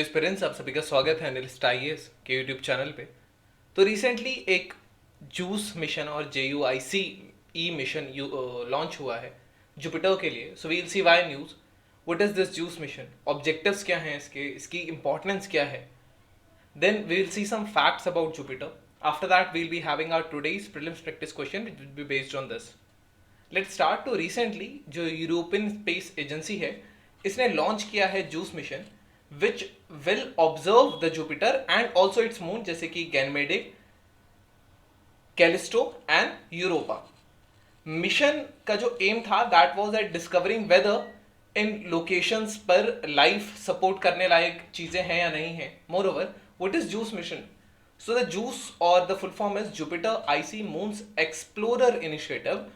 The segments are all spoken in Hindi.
एस्पिरेंट्स, आप सभी का स्वागत है एनालिस्ट आईएएस के यूट्यूब चैनल पे। तो रिसेंटली एक जूस मिशन और JUICE मिशन लॉन्च हुआ है जुपिटर के लिए। So we'll see why news, what is this juice mission, objectives क्या हैं इसकी इंपॉर्टेंस क्या है। Then we will see some facts about Jupiter. After that we'll be having our today's prelims practice question which will be based on this. Let's start. To recently जो यूरोपियन स्पेस एजेंसी है, इसने लॉन्च किया है JUICE mission which will observe the Jupiter and also its moon, जैसे कि Ganymede, Callisto and Europa. Mission का जो एम था that was at discovering whether in locations पर लाइफ सपोर्ट करने लायक चीजें हैं या नहीं है. Moreover, what is JUICE mission? So the JUICE और the full form is Jupiter icy moons explorer initiative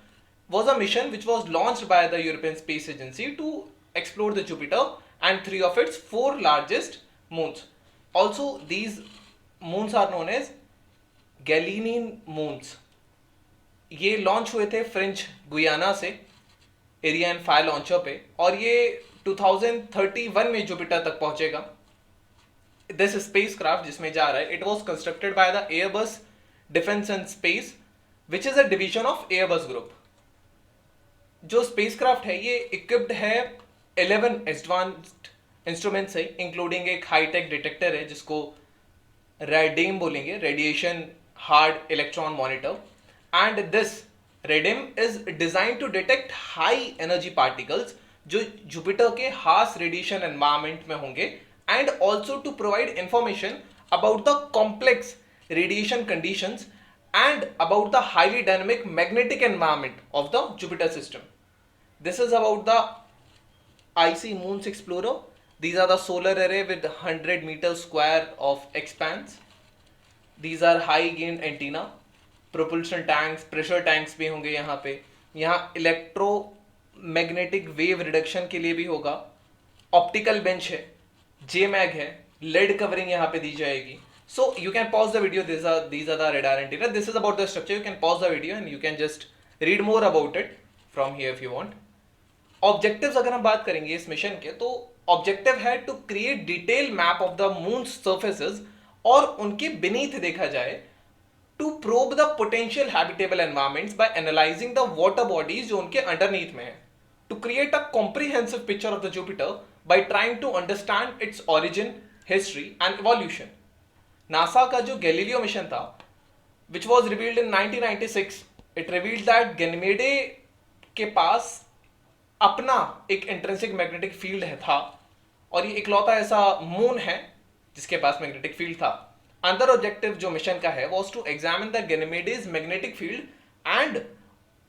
was a mission which was launched by the European Space Agency to explore the Jupiter and three of its four largest moons. Also, these moons are known as Galilean moons. ये लॉन्च हुए थे फ्रेंच गुयाना से एरियन 5 लॉन्चर पे, और ये 2031 में जुपिटर तक पहुंचेगा. दिस स्पेसक्राफ्ट जिसमें जा रहा है, it was constructed by the Airbus defence and space which is a division of Airbus group. जो स्पेसक्राफ्ट है ये इक्विप्ड है 11 एडवांस्ड इंस्ट्रूमेंट से, इंक्लूडिंग एक हाईटेक डिटेक्टर है जिसको रेडिम बोलेंगे, radiation hard electron monitor. And this RADEM is design to detect high energy particles जो जुपिटर के हार्श रेडिएशन एनवायरमेंट में होंगे, and also to provide information about the complex radiation conditions and about the highly dynamic magnetic environment of the Jupiter system. This is about the icy moons explorer. These are the solar array with 100 meters square of expanse. These are high gain antenna, propulsion tanks, pressure tanks भी होंगे यहाँ पे. यहाँ electromagnetic wave reduction के लिए भी होगा. Optical bench है, JMAG है, LED covering यहाँ पे दी जाएगी. So you can pause the video. These are the radar antenna. This is about the structure. You can pause the video and you can just read more about it from here if you want. Objectives अगर हम बात करेंगे इस मिशन के, तो ऑब्जेक्टिव है to create detail map of the moon surfaces, और उनके beneath देखा जाए to probe the potential habitable environments by analysing the water bodies जो उनके अंडरनीथ में है, to create a comprehensive picture of the Jupiter by trying to understand its origin, history and evolution. NASA का जो गैलीलियो मिशन था which was revealed in 1996, it revealed that Ganymede के पास अपना एक इंट्रिंसिक मैग्नेटिक फील्ड है था, और ये इकलौता ऐसा मून है जिसके पास मैग्नेटिक फील्ड था. अंदर ऑब्जेक्टिव जो मिशन का है was to examine the Ganymede's magnetic field and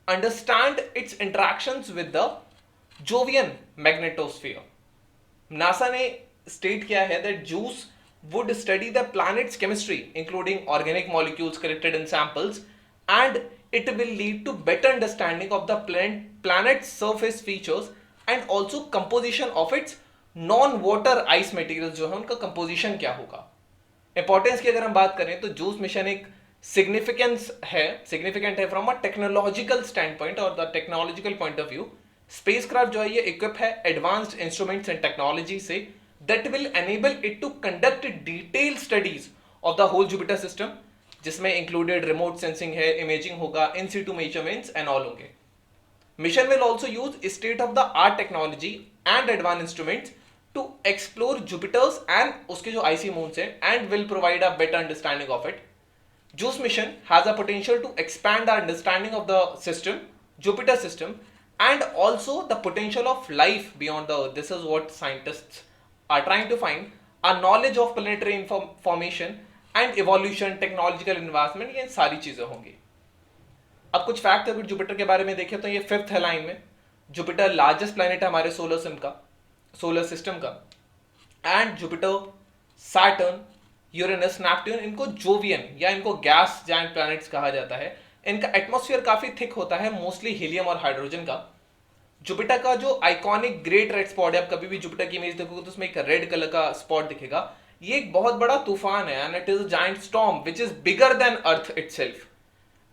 understand its interactions with the Jovian magnetosphere. NASA ने स्टेट किया है that JUICE would study the planet's chemistry, including organic molecules collected in samples, and it will lead to better understanding of the planet's surface features and also composition of its non-water ice materials जो है उनका composition क्या होगा. Importance की अगर हम बात करें तो जूस मिशन एक significant है from a technological standpoint और the technological point of view. Spacecraft जो है ये equip है advanced instruments and technology से that will enable it to conduct detailed studies of the whole Jupiter system, जिसमें included remote sensing है, imaging होगा, in situ measurements and all होंगे. Mission will also use state of the art technology and advanced instruments to explore Jupiter's and उसके जो icy moons हैं, and will provide a better understanding of it. JUICE mission has a potential to expand our understanding of the system, Jupiter system, and also the potential of life beyond the Earth. This is what scientists are trying to find, a knowledge of planetary formation and evolution, technological advancement, ये सारी चीजें होंगी. अब कुछ फैक्ट अगर जुपिटर के बारे में देखें तो ये 5th है लाइन में. जुपिटर लार्जेस्ट प्लैनेट है हमारे सोलर सिस्टम का, and Jupiter, Saturn, Uranus, Neptune, इनको जोवियन या इनको गैस जायंट प्लैनेट्स कहा जाता है. इनका एटमॉस्फेयर काफी थिक होता है, मोस्टली हीलियम और हाइड्रोजन का. जुपिटर का जो आइकॉनिक ग्रेट रेड स्पॉट है, आप कभी भी जुपिटर की इमेज देखोगे तो उसमें एक रेड कलर का स्पॉट दिखेगा. ये एक बहुत बड़ा तूफान है, and it is a giant storm which is bigger than earth itself,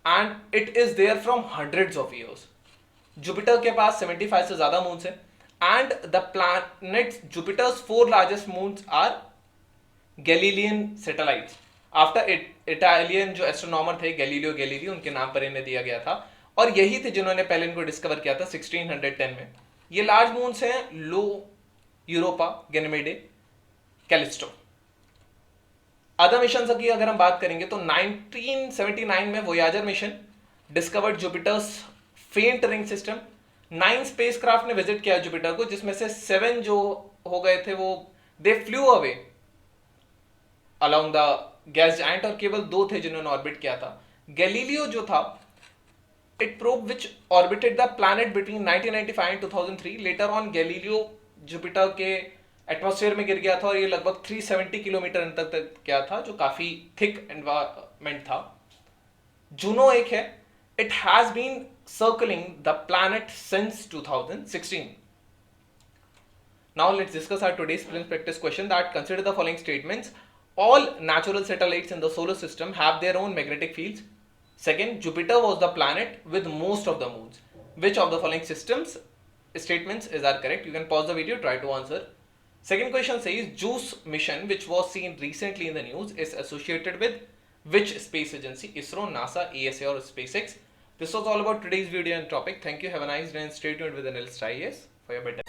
and it is there from hundreds of years. Jupiter के पास 75 से ज्यादा मून्स है, and the planets Jupiter's 4 largest moons are Galilean satellites after Italian जो एस्ट्रोनॉमर थे गैलीलियो गैलीली, उनके नाम पर इन्हें दिया गया था, और यही थे जिन्होंने पहले इनको डिस्कवर किया था 1610 में। ये लार्ज मून्स हैं लो, यूरोपा, गैनीमेडे, कैलिस्टो। अदर मिशन की अगर हम बात करेंगे तो 1979 में वोयाजर मिशन डिस्कवर्ड जुपिटर्स फेंट रिंग सिस्टम। 9 स्पेसक्राफ्ट ने विजिट किया जुपिटर को, जिसमें से 7 जो हो गए थे वो दे flu away along the gas giant, और केवल 2 थे जिन्होंने ऑर्बिट किया था। गैलीलियो जो था, it probe which orbited the planet between 1995 and 2003। Later on Galileo Jupiter के एटमॉस्फेयर में गिर गया था, और ये लगभग 370 किलोमीटर अंतर तक गया था, जो काफी थिक एनवायरमेंट था। जूनो एक है, it has been circling the planet since 2016. Now let's discuss our today's prelims practice question that consider the following statements. All natural satellites in the solar system have their own magnetic fields. Second, Jupiter was the planet with most of the moons. Which of the following statements is are correct? You can pause the video, try to answer. Second question says JUICE mission, which was seen recently in the news, is associated with which space agency? ISRO, NASA, ESA or SpaceX? This was all about today's video and topic. Thank you. Have a nice day and stay tuned with NLST IAS for your better